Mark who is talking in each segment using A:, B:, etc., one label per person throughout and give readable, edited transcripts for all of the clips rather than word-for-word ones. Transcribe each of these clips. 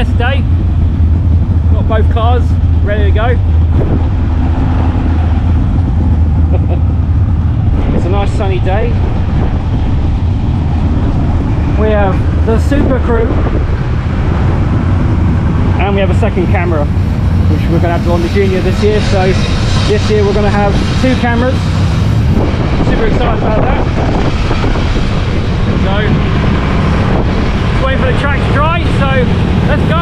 A: test day. Got both cars ready to go. It's a nice sunny day. We have the Super Crew, and we have a second camera, which we're going to have on the Junior this year. So this year we're going to have 2 cameras. Super excited about that. So just waiting for the track to dry, so let's go.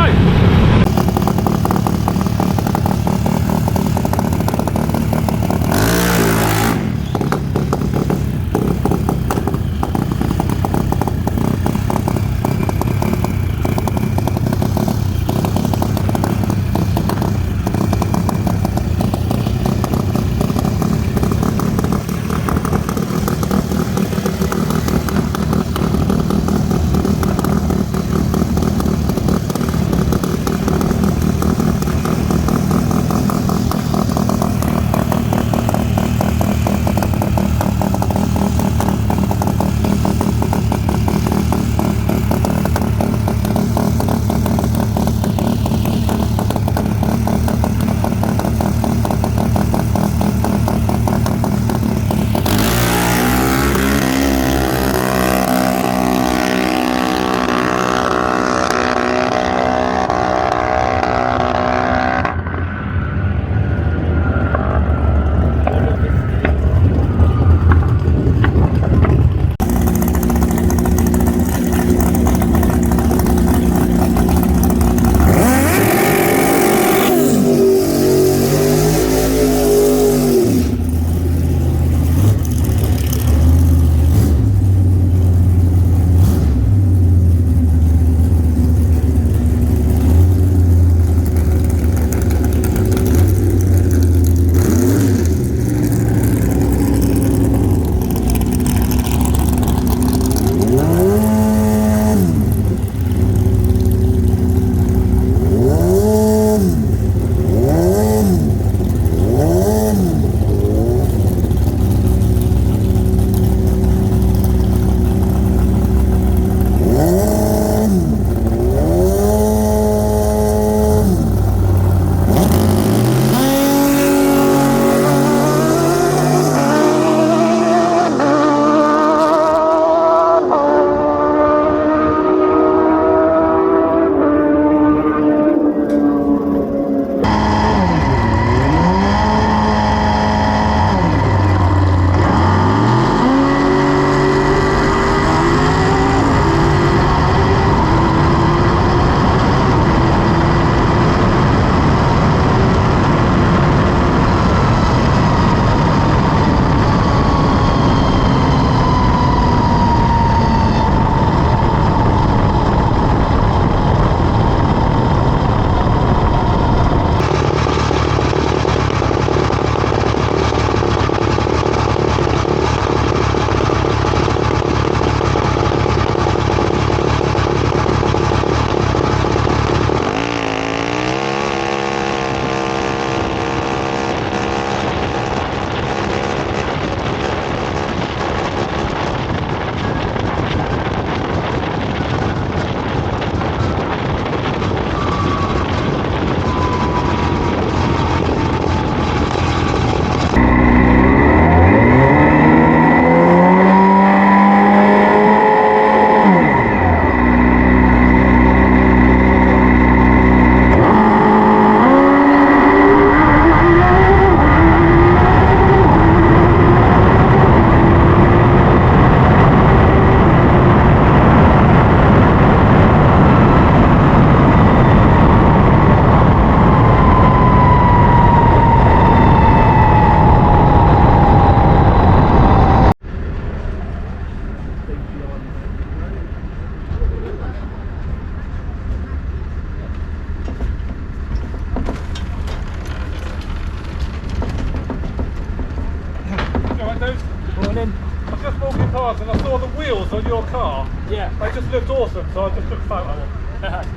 B: cars and I saw the wheels on your car.
A: Yeah.
B: They just looked awesome, so I just took a photo of them.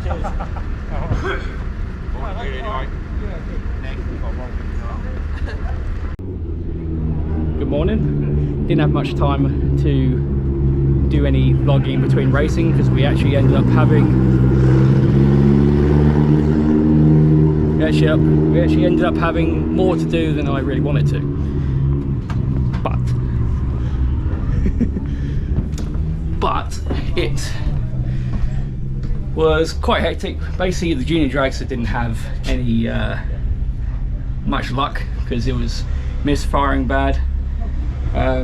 A: Cheers. Good morning. Didn't have much time to do any vlogging between racing because we actually ended up having we actually ended up having more to do than I really wanted to. But it was quite hectic. Basically, the Jr Dragster didn't have any much luck because it was misfiring bad. I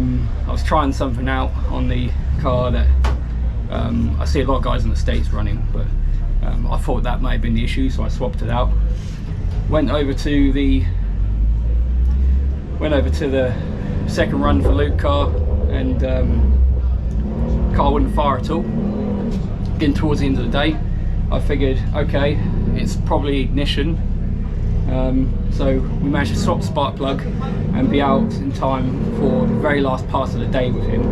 A: was trying something out on the car that I see a lot of guys in the States running, but I thought that might have been the issue, so I swapped it out. Went over to the second run for Luke car, and car wouldn't fire at all. Getting towards the end of the day, I figured, okay, it's probably ignition. So we managed to swap the spark plug and be out in time for the very last part of the day with him.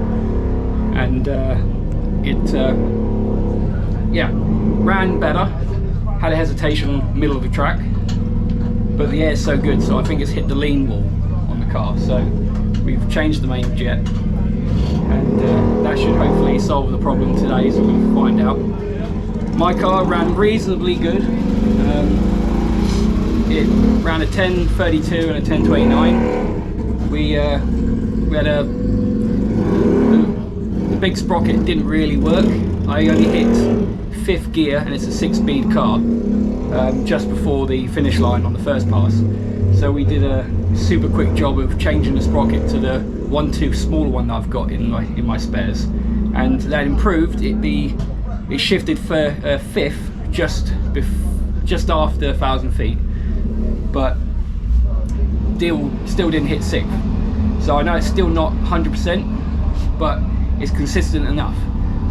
A: And yeah, ran better, had a hesitation middle of the track, but the air's so good, so I think it's hit the lean wall on the car. So we've changed the main jet, and that should hopefully solve the problem today, so we'll find out. My car ran reasonably good. It ran a 1032 and a 1029. We had the big sprocket didn't really work. I only hit 5th gear, and it's a 6-speed car, just before the finish line on the first pass. So we did a super quick job of changing the sprocket to the 1/2 smaller one that I've got in my spares, and that improved. It shifted for 5th just after 1,000 feet, but still didn't hit 6th. So I know it's still not 100%, but it's consistent enough.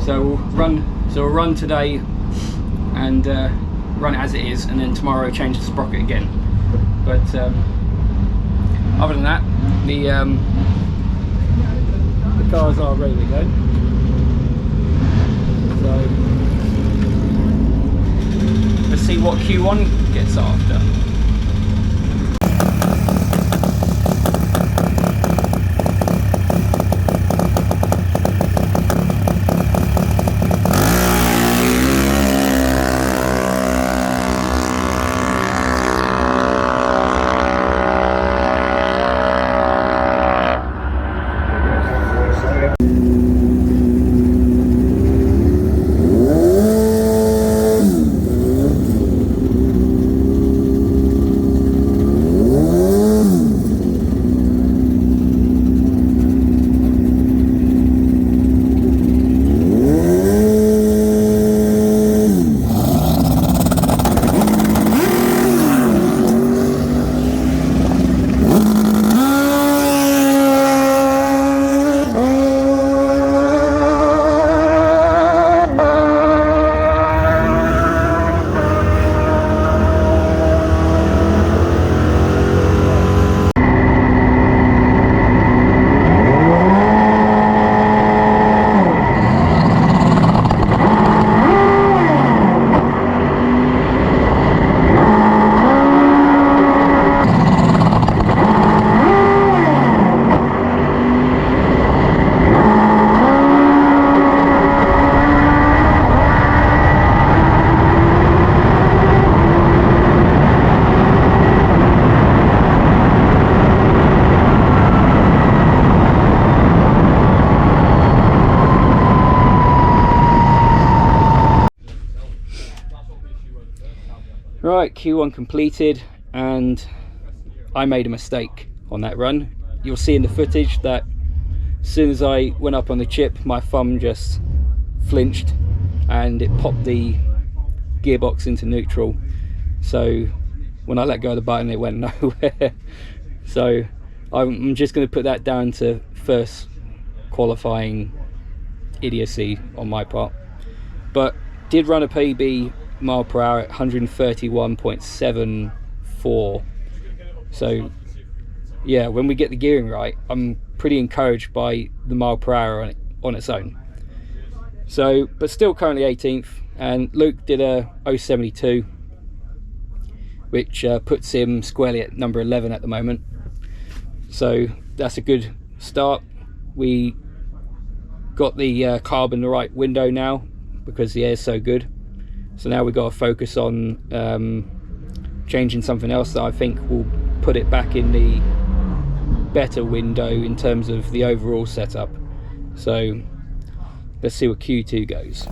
A: So we'll run today and run it as it is, and then tomorrow change the sprocket again. But other than that, the cars are ready to go. So let's see what Q1 gets after. Right, Q1 completed, and I made a mistake on that run. You'll see in the footage that as soon as I went up on the chip, my thumb just flinched and it popped the gearbox into neutral. So when I let go of the button, it went nowhere. So I'm just going to put that down to first qualifying idiocy on my part. But did run a PB mile per hour at 131.74. So yeah, when we get the gearing right, I'm pretty encouraged by the mile per hour on its own. So, but still currently 18th, and Luke did a 072, which puts him squarely at number 11 at the moment. So that's a good start. We got the carb in the right window now because the air's so good. So now we've got to focus on changing something else that I think will put it back in the better window in terms of the overall setup. So let's see what Q2 goes.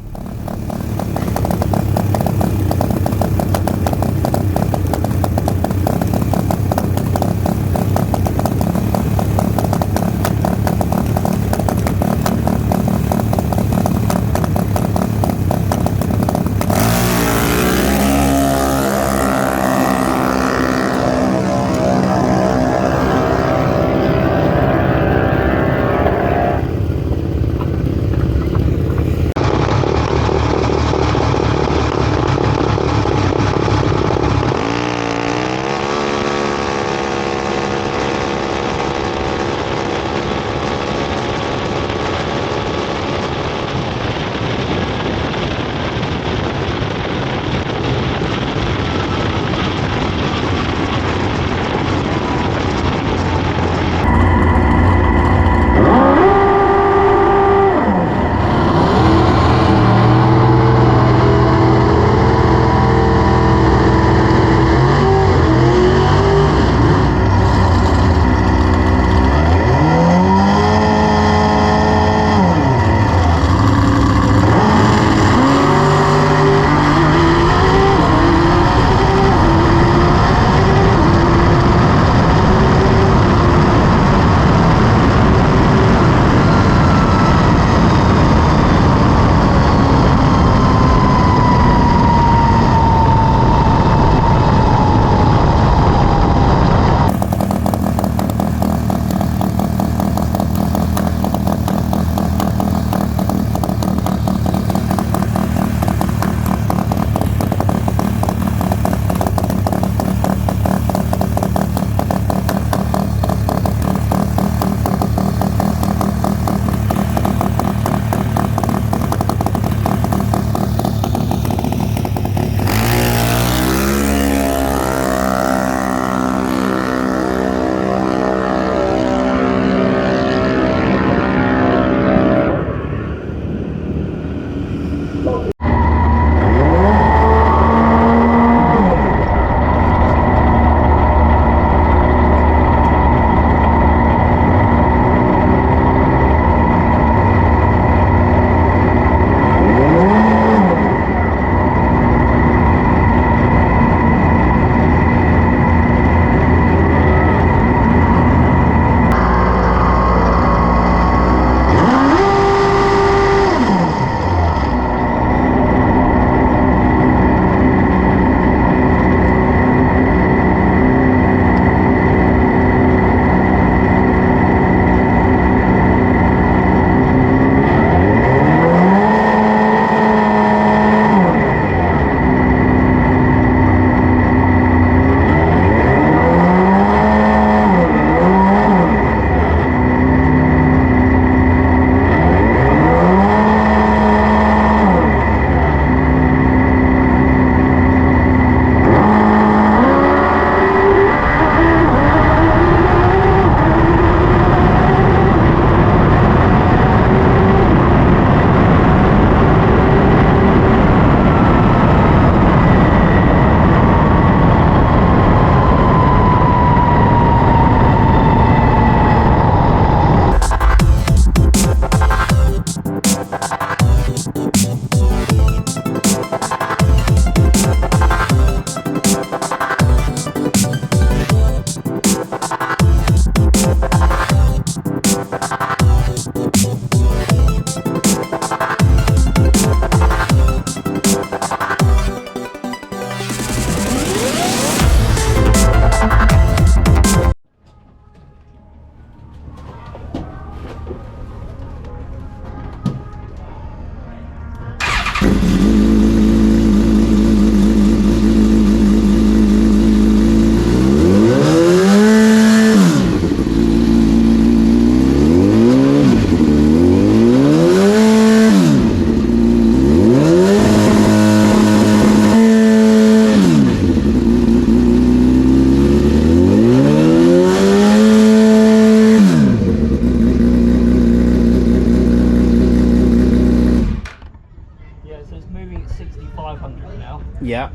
B: Yeah, so it's moving at 6,500 now.
A: Yeah.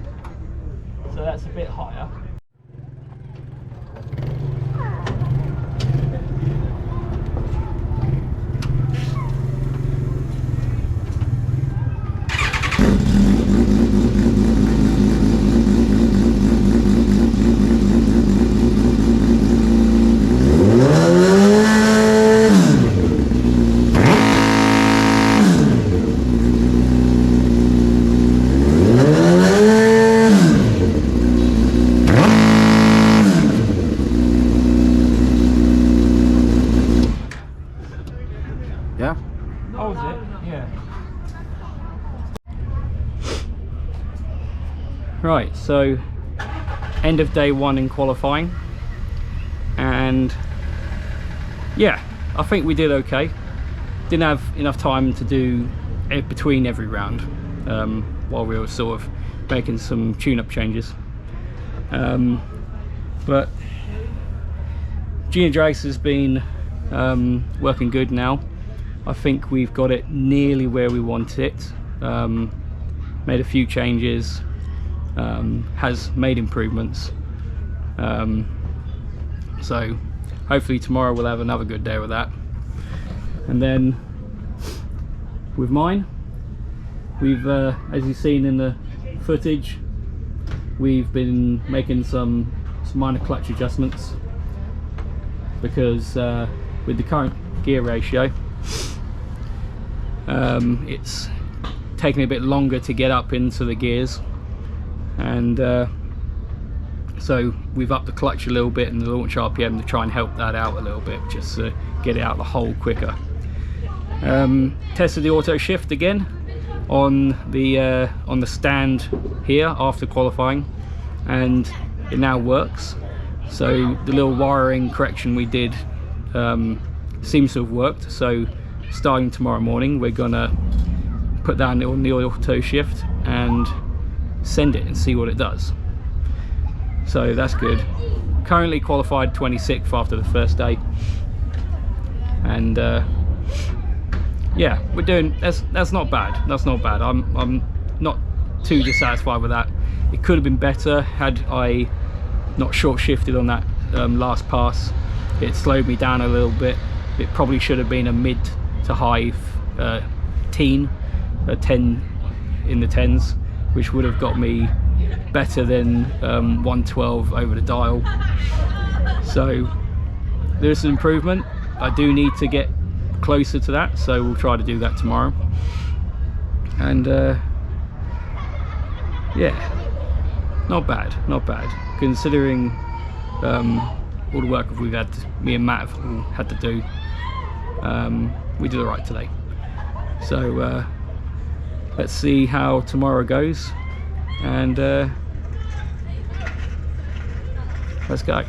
A: so that's a bit higher.
C: Yeah?
A: Oh, is it? Yeah. Right, so end of day one in qualifying, and yeah, I think we did okay. Didn't have enough time to do it between every round while we were sort of making some tune-up changes. But Jr Dragster's been working good now. I think we've got it nearly where we want it. Made a few changes, has made improvements. So hopefully tomorrow we'll have another good day with that. And then with mine, we've, as you've seen in the footage, we've been making some minor clutch adjustments because with the current gear ratio, it's taking a bit longer to get up into the gears, and so we've upped the clutch a little bit and the launch RPM to try and help that out a little bit, just to get it out the hole quicker. Tested the auto shift again on the stand here after qualifying, and it now works. So the little wiring correction we did seems to have worked. So starting tomorrow morning, we're gonna put that on the auto shift and send it and see what it does. So that's good. Currently qualified 26th after the first day, and yeah, we're doing, that's not bad. That's not bad. I'm not too dissatisfied with that. It could have been better had I not short shifted on that last pass. It slowed me down a little bit. It probably should have been a mid to high teen, a 10 in the 10s, which would have got me better than 112 over the dial. So there's an improvement. I do need to get closer to that, so we'll try to do that tomorrow. And yeah, not bad, not bad, considering all the work we've had, me and Matt have all had to do. We did all right today. So let's see how tomorrow goes, and let's go.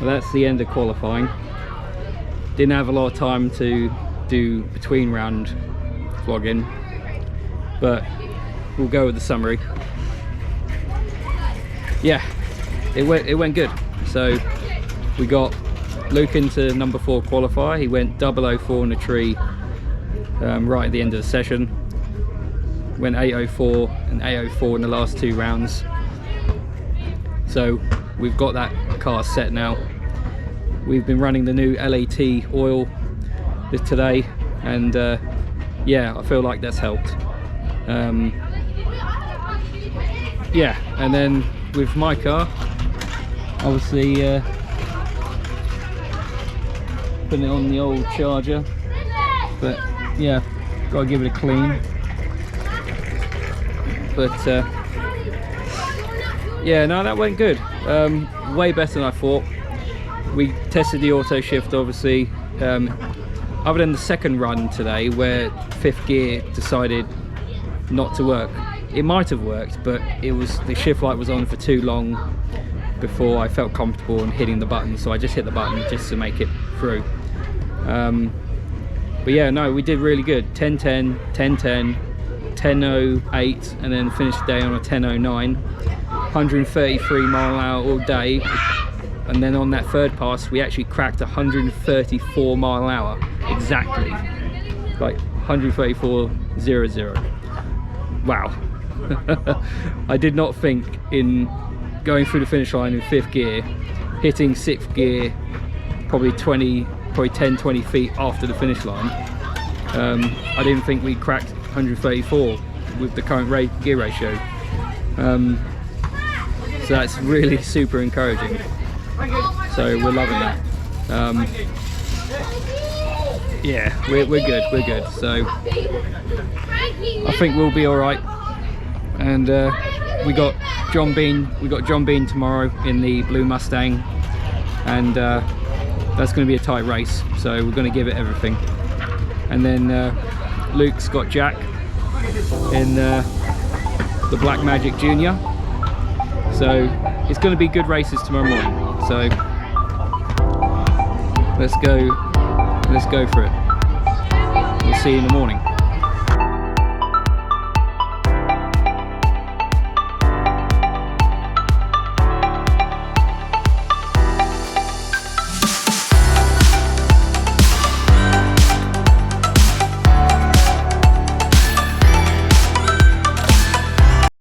A: That's the end of qualifying. Didn't have a lot of time to do between round vlogging, but we'll go with the summary. Yeah, it went good. So we got Luke into number 4 qualifier. He went 004 in the tree right at the end of the session. Went 804 and 804 in the last 2 rounds. So we've got that car set now. We've been running the new LAT oil today, and yeah, I feel like that's helped. Yeah, and then with my car, obviously putting it on the old charger, but yeah, gotta give it a clean. But yeah, no, that went good. Way better than I thought. We tested the auto shift, obviously, other than the second run today where 5th gear decided not to work. It might have worked, but it was, the shift light was on for too long before I felt comfortable in hitting the button, so I just hit the button just to make it through. But yeah, no, we did really good. 10-10, 10-10, 10-08, and then finished the day on a 10-09. 133 mile an hour all day. And then on that third pass, we actually cracked 134 mile an hour exactly, like 134.00. Wow. I did not think in going through the finish line in 5th gear, hitting 6th gear probably 10-20 feet after the finish line. I didn't think we cracked 134 with the current gear ratio. So that's really super encouraging. So we're loving that. Yeah, we're good. So I think we'll be all right. And we got John Bean tomorrow in the blue Mustang, and that's going to be a tight race. So we're going to give it everything. And then Luke's got Jack in the Black Magic Jr. So it's going to be good races tomorrow morning. So let's go for it. We'll see you in the morning.